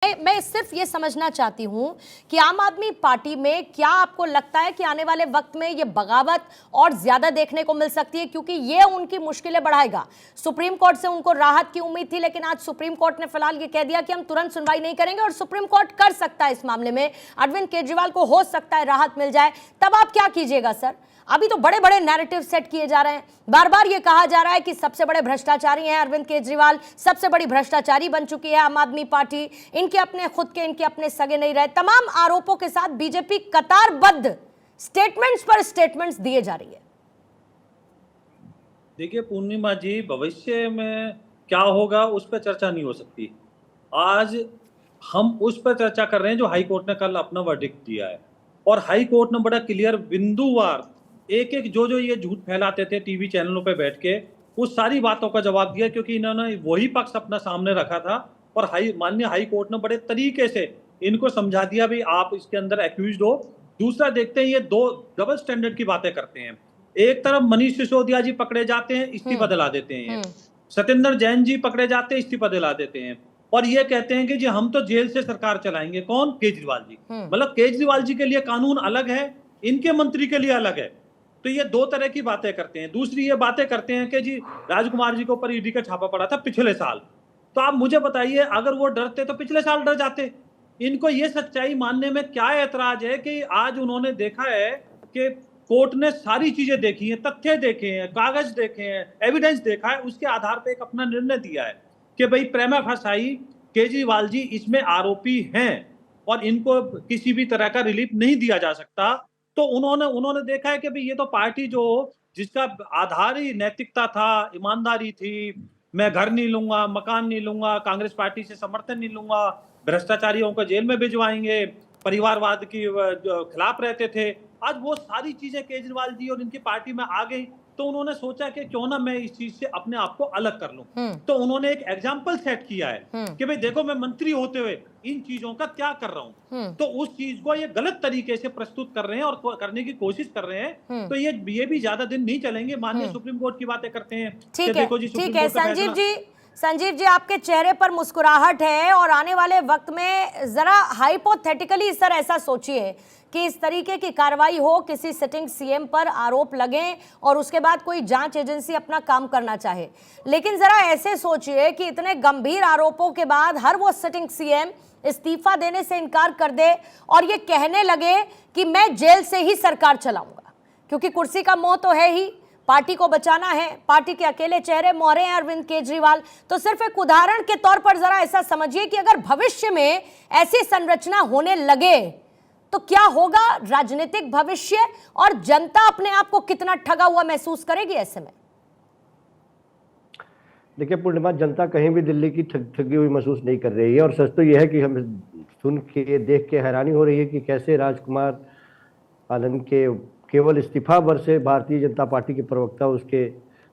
मैं सिर्फ ये समझना चाहती हूं कि आम आदमी पार्टी में क्या आपको लगता है कि आने वाले वक्त में ये बगावत और ज्यादा देखने को मिल सकती है, क्योंकि ये उनकी मुश्किलें बढ़ाएगा। सुप्रीम कोर्ट से उनको राहत की उम्मीद थी, लेकिन आज सुप्रीम कोर्ट ने फिलहाल ये कह दिया कि हम तुरंत सुनवाई नहीं करेंगे और सुप्रीम कोर्ट कर सकता है इस मामले में, अरविंद केजरीवाल को हो सकता है राहत मिल जाए। तब आप क्या कीजिएगा सर? अभी तो बड़े बड़े नैरेटिव सेट किए जा रहे हैं, बार बार ये कहा जा रहा है कि सबसे बड़े भ्रष्टाचारी हैं अरविंद केजरीवाल, सबसे बड़ी भ्रष्टाचारी बन चुकी है आम आदमी पार्टी, इनके अपने खुद के इनके अपने सगे नहीं रहे। तमाम आरोपों के साथ बीजेपी कतारबद्ध स्टेटमेंट्स पर स्टेटमेंट्स दिए जा रही है। देखिए पूर्णिमा जी, भविष्य में क्या होगा उस पर चर्चा नहीं हो सकती। आज हम उस पर चर्चा कर रहे हैं जो हाई कोर्ट ने कल अपना वर्डिक्ट दिया है, और हाई कोर्ट ने बड़ा क्लियर बिंदुवार एक एक जो ये झूठ फैलाते थे टीवी चैनलों पे बैठ के, उस सारी बातों का जवाब दिया, क्योंकि इन्होंने वही पक्ष अपना सामने रखा था। और माननीय हाई कोर्ट ने बड़े तरीके से इनको समझा दिया भी आप इसके अंदर एक्यूज्ड हो। दूसरा देखते हैं, ये दो डबल स्टैंडर्ड की बातें करते हैं। एक तरफ मनीष सिसोदिया जी पकड़े जाते हैं, इस्तीफा दिला देते हैं, सत्येंद्र जैन जी पकड़े जाते हैं, इस्तीफा दिला देते हैं, और ये कहते हैं कि जी हम तो जेल से सरकार चलाएंगे। कौन? केजरीवाल जी। मतलब केजरीवाल जी के लिए कानून अलग है, इनके मंत्री के लिए अलग है। तो ये दो तरह की बातें करते हैं। दूसरी ये बातें करते हैं कि जी राजकुमार जी के ऊपर ईडी का छापा पड़ा था पिछले साल, तो आप मुझे बताइए अगर वो डरते तो पिछले साल डर जाते। इनको ये सच्चाई मानने में क्या ऐतराज है कि आज उन्होंने देखा है कि कोर्ट ने सारी चीजें देखी हैं, तथ्य देखे हैं, कागज देखे हैं, एविडेंस देखा है, उसके आधार पर एक अपना निर्णय दिया है कि भाई प्रेमा फसाई केजरीवाल जी इसमें आरोपी हैं और इनको किसी भी तरह का रिलीफ नहीं दिया जा सकता। तो उन्होंने देखा है कि भाई ये तो पार्टी जो जिसका आधार ही नैतिकता था, ईमानदारी थी, मैं घर नहीं लूंगा, मकान नहीं लूंगा, कांग्रेस पार्टी से समर्थन नहीं लूंगा, भ्रष्टाचारियों को जेल में भिजवाएंगे, परिवारवाद के खिलाफ रहते थे, आज वो सारी चीजें केजरीवाल जी और इनकी पार्टी में आ गई। तो उन्होंने सोचा कि क्यों ना मैं इस चीज से अपने आप को अलग कर लूं। तो उन्होंने एक एग्जाम्पल सेट किया है कि भाई देखो मैं मंत्री होते हुए इन चीजों का क्या कर रहा हूं। तो उस चीज को ये गलत तरीके से प्रस्तुत कर रहे हैं और करने की कोशिश कर रहे हैं। तो ये भी ज्यादा दिन नहीं चलेंगे। माननीय सुप्रीम कोर्ट की बातें करते हैं। ठीक है संजीव जी, आपके चेहरे पर मुस्कुराहट है, और आने वाले वक्त में जरा हाइपोथेटिकली सर ऐसा सोचिए कि इस तरीके की कार्रवाई हो, किसी सिटिंग सीएम पर आरोप लगें और उसके बाद कोई जांच एजेंसी अपना काम करना चाहे, लेकिन जरा ऐसे सोचिए कि इतने गंभीर आरोपों के बाद हर वो सिटिंग सीएम इस्तीफा देने से इनकार कर दे और ये कहने लगे कि मैं जेल से ही सरकार चलाऊंगा, क्योंकि कुर्सी का मोह तो है ही, पार्टी को बचाना है, पार्टी के अकेले चेहरे मोहरे हैं अरविंद केजरीवाल। तो सिर्फ एक उदाहरण के तौर पर जरा ऐसा समझिए कि अगर भविष्य में ऐसी संरचना होने लगे तो क्या होगा राजनीतिक भविष्य, और जनता अपने आप को कितना ठगा हुआ महसूस करेगी ऐसे में? देखिए पूर्णिमा, जनता कहीं भी दिल्ली की ठगी हुई महसूस नहीं कर रही है, और सच तो यह है कि हम सुन के देख के हैरानी हो रही है कि कैसे राजकुमार आनंद के केवल इस्तीफा पर से भारतीय जनता पार्टी के प्रवक्ता उसके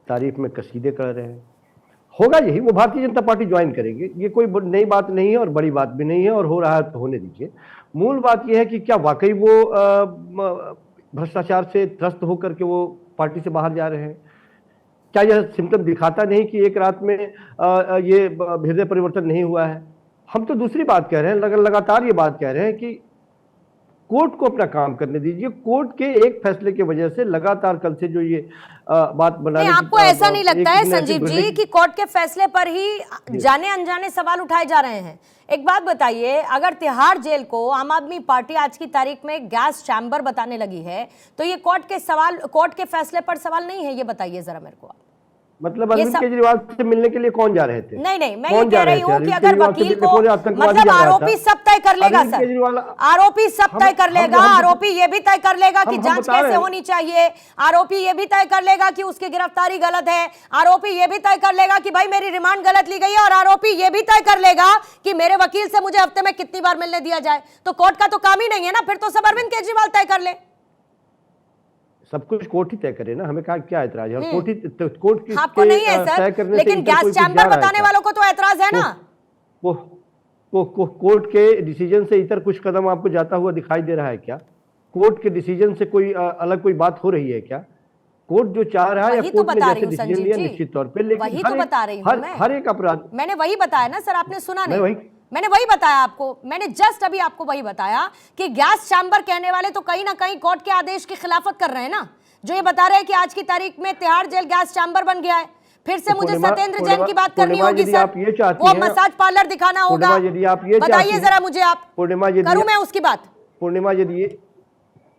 तारीफ में कसीदे कर रहे हैं। होगा यही, वो भारतीय जनता पार्टी ज्वाइन करेंगे, ये कोई नई बात नहीं है और बड़ी बात भी नहीं है, और हो रहा है तो होने दीजिए। मूल बात यह है कि क्या वाकई वो भ्रष्टाचार से त्रस्त होकर के वो पार्टी से बाहर जा रहे हैं? क्या यह सिम्टम दिखाता नहीं कि एक रात में ये हृदय परिवर्तन नहीं हुआ है? हम तो दूसरी बात कह रहे हैं, लगातार ये बात कह रहे हैं कि कोर्ट को अपना काम करने दीजिए। कोर्ट के एक फैसले की वजह से लगातार कल से जो ये बात बनाने की, आपको ऐसा नहीं लगता है संजीव जी कि कोर्ट के फैसले पर ही जाने अनजाने सवाल उठाए जा रहे हैं? एक बात बताइए, अगर तिहाड़ जेल को आम आदमी पार्टी आज की तारीख में गैस चैम्बर बताने लगी है, तो ये कोर्ट के फैसले पर सवाल नहीं है? ये बताइए जरा मेरे को। मतलब अरविंद केजरीवाल से मिलने के लिए कौन जा रहे थे? नहीं, मैं ये कह रही हूँ कि अगर वकील को, मतलब आरोपी सब तय कर लेगा सर, आरोपी सब तय कर लेगा, आरोपी ये भी तय कर लेगा कि जांच कैसे होनी चाहिए, आरोपी ये भी तय कर लेगा कि उसकी गिरफ्तारी गलत है, आरोपी ये भी तय कर लेगा कि भाई मेरी रिमांड गलत ली गई है, और आरोपी ये भी तय कर लेगा कि मेरे वकील से मुझे हफ्ते में कितनी बार मिलने दिया जाए। तो कोर्ट का तो काम ही नहीं है ना, फिर तो सब अरविंद केजरीवाल तय कर ले। सब कुछ कोर्ट ही तय करे ना, हमें क्या ऐतराज है? कोर्ट की आपको नहीं है सर, लेकिन गैस चैम्बर बताने वालों को तो ऐतराज है ना। कोर्ट के डिसीजन से इतर कुछ कदम आपको जाता हुआ दिखाई दे रहा है क्या? कोर्ट के डिसीजन से कोई अलग कोई बात हो रही है क्या? कोर्ट जो चाह रहा है, या कोर्ट ने जैसे डिसीजन लिया निश्चित तौर पे, लेकिन वही तो बता रही हूं मैं, हर एक अपराध, मैंने वही बताया ना सर, आपने सुना नहीं? मैंने वही बताया आपको, मैंने जस्ट अभी आपको वही बताया कि गैस चैम्बर कहने वाले तो कहीं ना कहीं कोर्ट के आदेश की खिलाफत कर रहे हैं ना, जो ये बता रहे हैं कि आज की तारीख में तिहाड़ जेल गैस चैम्बर बन गया है। फिर से मुझे सत्येंद्र जैन की बात करनी होगी सर, वो मसाज पार्लर दिखाना होगा, बताइए जरा मुझे आप, करूं मैं उसकी बात?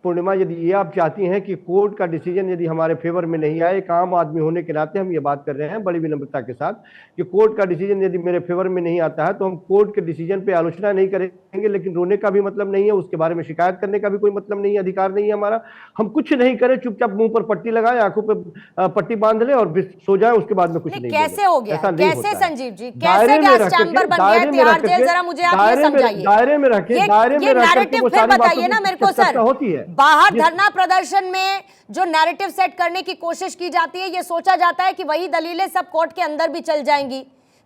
पूर्णिमा यदि ये आप चाहती हैं कि कोर्ट का डिसीजन यदि हमारे फेवर में नहीं आए, एक आम आदमी होने के नाते हम ये बात कर रहे हैं बड़ी विनम्रता के साथ कि कोर्ट का डिसीजन यदि मेरे फेवर में नहीं आता है तो हम कोर्ट के डिसीजन पे आलोचना नहीं करेंगे, लेकिन रोने का भी मतलब नहीं है, उसके बारे में शिकायत करने का भी कोई मतलब नहीं है, अधिकार नहीं है हमारा। हम कुछ नहीं करें, चुपचाप मुंह पर पट्टी लगाए, आंखों पर पट्टी बांध ले और सो जाए, उसके बाद में कुछ नहीं। कैसे हो गया, कैसे संजीव जी, कैसे गैस चैम्बर बन गया तिहाड़ जेल, जरा मुझे आप ये समझाइए। दायरे में रखे, दायरे में नैरेटिव फिर बताइए ना मेरे को सर। होती है बाहर धरना प्रदर्शन में जो नैरेटिव सेट करने की कोशिश की जाती है, ये सोचा जाता है कि वही दलीलें सब कोर्ट के अंदर भी चल जाएंगी।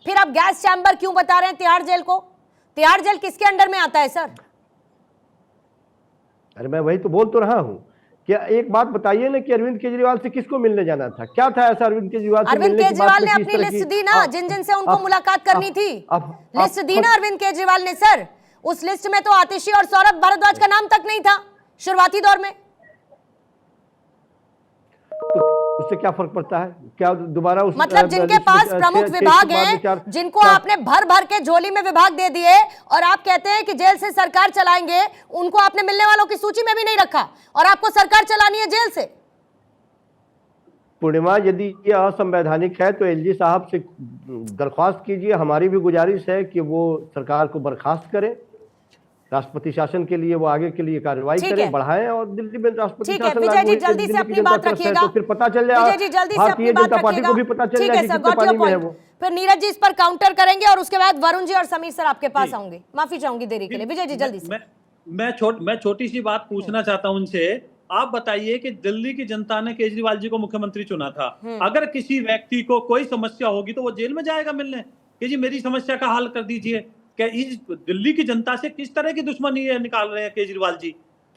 फिर आप गैस चैम्बर क्यों बता रहे हैं तिहाड़ जेल को? तिहाड़ जेल किसके अंडर में आता है सर? अरे मैं वही तो बोल तो रहा हूं। क्या एक बात बताइए ना कि अरविंद केजरीवाल से किसको मिलने जाना था? क्या था ऐसा अरविंद केजरीवाल से? अरविंद केजरीवाल ने अपनी लिस्ट दी ना, जिन जिन से उनको मुलाकात करनी थी, लिस्ट दी ना अरविंद केजरीवाल ने सर। उस लिस्ट में तो आतिशी और सौरभ भारद्वाज का नाम तक नहीं था शुरुआती दौर में। तो उससे क्या फर्क पड़ता है? क्या दोबारा उस मतलब जिनके पास प्रमुख विभाग हैं, जिनको आपने भर भर के झोली में विभाग दे दिए और आप कहते हैं कि जेल से सरकार चलाएंगे, उनको आपने मिलने वालों की सूची में भी नहीं रखा और आपको सरकार चलानी है जेल से। पूर्णिमा, यदि ये असंवैधानिक है तो एलजी साहब से दरख्वास्त कीजिए। हमारी भी गुजारिश है कि वो सरकार को बर्खास्त करें, राष्ट्रपति शासन के लिए वो आगे के लिए कार्रवाई करें, बढ़ाएं और दिल्ली में राष्ट्रपति शासन विजय जी जल्दी से अपनी बात रखिएगा, तो फिर पता चल जाए विजय जी जल्दी से अपनी बात पार्टी को भी पता चल जाए कि कितने पानी में है वो। फिर नीरज जी इस पर काउंटर करेंगे और उसके बाद वरुण जी और समीर सर आपके पास आऊंगे। माफी चाहूंगी देरी के लिए। विजय जी जल्दी से। मैं छोटी सी बात पूछना चाहता हूं उनसे। आप बताइए कि दिल्ली की जनता ने केजरीवाल जी को मुख्यमंत्री चुना था, अगर किसी व्यक्ति को कोई समस्या होगी तो वो जेल में जाएगा मिलने कि जी मेरी समस्या का हल कर दीजिए? क्या इस दिल्ली की जनता से किस तरह की दुश्मनी निकाल रहे हैं केजरीवाल जी?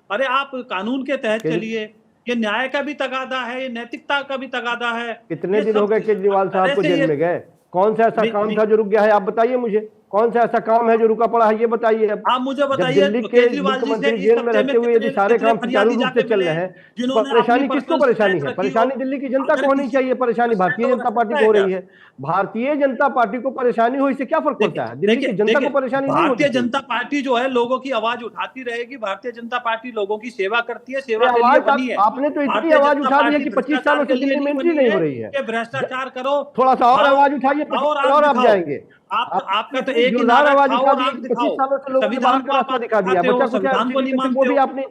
अरे आप कानून के तहत चलिए, ये न्याय का भी तगादा है, ये नैतिकता का भी तगादा है। कितने दिन हो गए केजरीवाल साहब को जेल में गए? कौन सा ऐसा काम था जो रुक गया है? आप बताइए मुझे, कौन सा ऐसा काम है जो रुका पड़ा है? ये बताइए। अब आप मुझे बताइए, दिल्ली के मुख्यमंत्री जेल में रहते हुए यदि सारे काम सुचारू रूप से चल रहे हैं, परेशानी किसको परेशानी है? परेशानी दिल्ली की जनता को होनी चाहिए, परेशानी भारतीय जनता पार्टी को हो रही है। भारतीय जनता पार्टी को परेशानी हो, इससे क्या फर्क पड़ता है? दिल्ली की जनता को परेशानी नहीं होती। भारतीय जनता पार्टी जो है लोगों की आवाज उठाती रहेगी। भारतीय जनता पार्टी लोगों की सेवा करती है, सेवा के लिए बनी है। आपने तो इतनी आवाज उठा दी है कि 25 सालों से दिल्ली में एंट्री नहीं हो रही है। भ्रष्टाचार करो, थोड़ा सा और आवाज उठाइए और आप जाएंगे। आपका तो एक ही नारा आवाज उठा दी, 25 सालों से लोगों ने बाहर का रास्ता दिखा दिया। बच्चा को संविधान को नहीं मानते वो भी आपने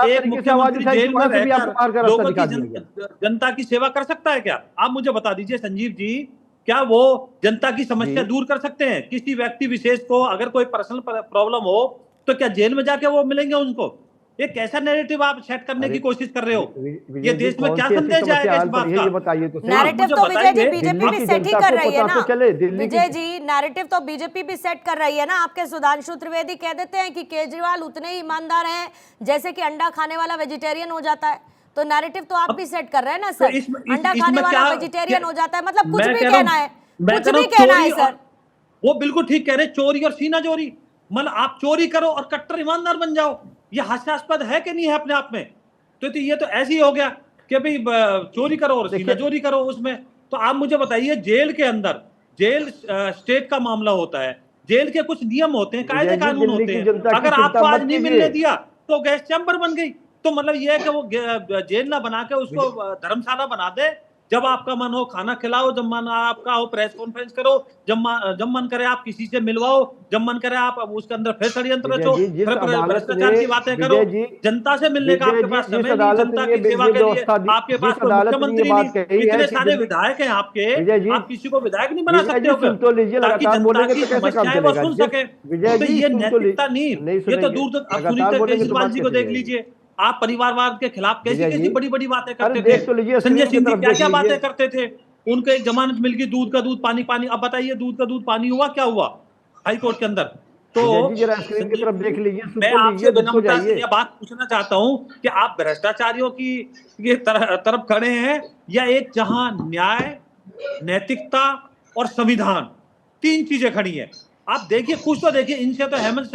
एक मुख्यमंत्री जेल में रहकर लोगों की जनता की सेवा कर सकता है क्या? आप मुझे बता दीजिए संजीव जी, क्या वो जनता की समस्या दूर कर सकते हैं? किसी व्यक्ति विशेष को अगर कोई पर्सनल प्रॉब्लम हो तो क्या जेल में जाके वो मिलेंगे उनको? ये कैसा नैरेटिव आप सेट करने की कोशिश कर रहे हो? ये देश में क्या संदेश जाएगा इस बात का? बताइए तो। नैरेटिव तो विजय जी बीजेपी भी सेट ही कर रही है ना। विजय जी नैरेटिव तो बीजेपी भी सेट कर रही है ना। आपके सुधांशु त्रिवेदी कह देते हैं कि केजरीवाल उतने ही ईमानदार हैं जैसे कि अंडा खाने वाला वेजिटेरियन हो जाता है। तो नैरेटिव तो आप भी सेट कर रहे हैं ना सर। अंडा खाने वाला वेजिटेरियन हो जाता है, मतलब कुछ भी कहना है, कुछ भी कहना है सर। वो बिल्कुल ठीक कह रहे हैं, चोरी और सीना चोरी। मतलब आप चोरी करो और कट्टर ईमानदार बन जाओ, ये हास्यास्पद है कि नहीं है अपने आप में? तो ये तो ऐसे ही हो गया कि भाई चोरी करो और सीना चोरी करो उसमें। तो आप मुझे बताइए, जेल के अंदर जेल स्टेट का मामला होता है, जेल के कुछ नियम होते हैं, कायदे कानून होते हैं। अगर आपको आज नहीं मिलने दिया तो गैस चैम्बर बन गई। तो मतलब ये है कि वो जेल ना बना के उसको धर्मशाला बना दे। जब आपका मन हो खाना खिलाओ, जब मन आपका हो प्रेस कॉन्फ्रेंस करो, जब मन करे आप किसी से मिलवाओ, जब मन करे आप उसके अंदर फिर षड्यंत्र रचो, फिर भ्रष्टाचार की बातें करो। जनता से मिलने का आपके पास समय नहीं, जनता की सेवा के लिए आपके पास कोई मुख्यमंत्री नहीं, इतने सारे विधायक हैं आपके, आप किसी को विधायक नहीं बना सकते हो ताकि जनता की समस्याएं वो सुन सके। तो ये नैतिकता नहीं, ये तो दूर तक आप सुनीता केजरीवाल जी को देख लीजिए। आप परिवारवाद के खिलाफ कैसी कैसी बड़ी बड़ी बातें करते थे। संजय सिंह क्या क्या बातें करते थे। उनको एक जमानत मिल गई, दूध का दूध पानी पानी। अब बताइए दूध का दूध पानी हुआ क्या हुआ हाई कोर्ट के अंदर? तो देख लीजिए, मैं आपसे विनम्रता से यह बात पूछना चाहता हूं कि आप भ्रष्टाचारियों की तरफ खड़े हैं या एक जहां न्याय, नैतिकता और संविधान तीन चीजें खड़ी हैं, आप देखिए, कुछ तो देखिए, इनसे तो हेमंत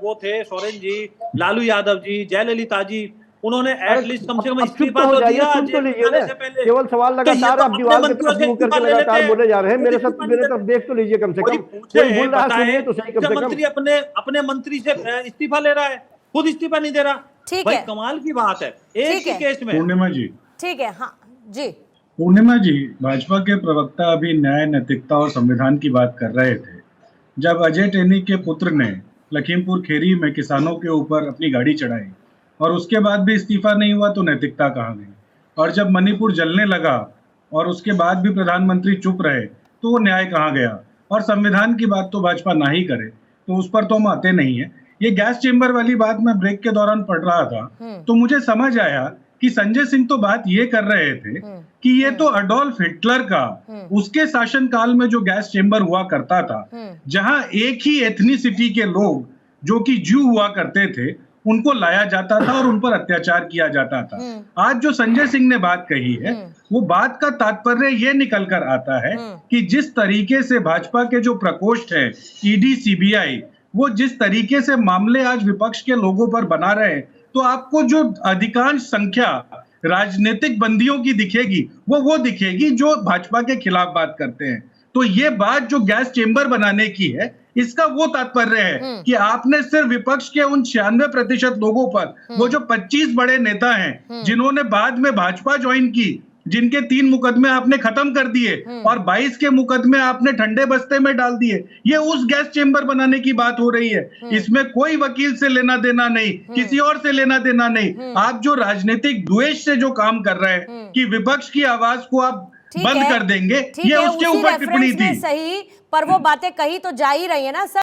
वो थे सोरेन जी, लालू यादव जी, जयललिता जी, उन्होंने एटलीस्ट कम से कम अब चुप इस्तीफा तो हो तो जाइए, दिया सुन तो जेल में लीजिए जाने ना। से पहले। केवल सवाल तो ये लगातार तो आप अपने दीवार की मंत्रियों तरफ से मुंह इस्तीफा करके ले लगातार लेते, बोले जा रहे हैं। खुद इस्तीफा नहीं मेरे देते। तरफ देख तो लीजिए कम से कोई कम। पूछे, कोई बोल रहा है बताए, सुनिए तो सही कम से कम। मुख्यमंत्री अपने अपने मंत्री से इस्तीफा ले रहा है, खुद इस्तीफा नहीं दे रहा। ठीक भाई है, कमाल की बात है, एक ठीक ही है, केस में। पूर्णिमा जी, ठीक है। हाँ जी, पूर्णिमा जी, भाजपा के प्रवक्ता अभी न्याय, नैतिकता और संविधान की बात कर रहे थे। जब अजय टेनी के पुत्र ने लखीमपुर खेरी में किसानों के ऊपर अपनी गाड़ी चढ़ाई और उसके बाद भी इस्तीफा नहीं हुआ, तो नैतिकता कहाँ गई? और जब मणिपुर जलने लगा और उसके बाद भी प्रधानमंत्री चुप रहे, तो वो न्याय कहाँ गया? और संविधान की बात तो भाजपा ना ही करे, तो उस पर तो हम आते नहीं है। ये गैस चेंबर वाली बात मैं ब्रेक के दौरान पढ़ रहा था, तो मुझे समझ आया कि संजय सिंह तो बात ये कर रहे थे कि ये तो अडोल्फ हिटलर का उसके शासनकाल में जो गैस चेंबर हुआ करता था, जहां एक ही एथनिसिटी के लोग जो कि ज्यू हुआ करते थे, उनको लाया जाता था और उन पर अत्याचार किया जाता था। आज जो संजय सिंह ने बात कही है, वो बात का तात्पर्य ये निकल कर आता है कि जिस तरीके से भाजपा के जो प्रकोष्ठ है, ईडी, सीबीआई, वो जिस तरीके से मामले आज विपक्ष के लोगों पर बना रहे हैं, तो आपको जो अधिकांश संख्या राजनीतिक बंदियों की दिखेगी, वो दिखेगी जो भाजपा के खिलाफ बात करते हैं। तो ये बात जो गैस चेंबर बनाने की है, इसका वो तात्पर्य है कि आपने सिर्फ विपक्ष के उन 96% लोगों पर, वो जो 25 बड़े नेता हैं जिन्होंने बाद में भाजपा ज्वाइन की, जिनके 3 मुकदमे आपने खत्म कर दिए और 22 के मुकदमे आपने ठंडे बस्ते में डाल दिए, ये उस गैस चेंबर बनाने की बात हो रही है। इसमें कोई वकील से लेना देना नहीं, किसी और से लेना देना नहीं। आप जो राजनीतिक द्वेष से जो काम कर रहे हैं कि विपक्ष की आवाज को आप बंद कर देंगे, ये उसके ऊपर टिप्पणी थी। सही, पर वो बातें कही तो जा ही रही है ना सर।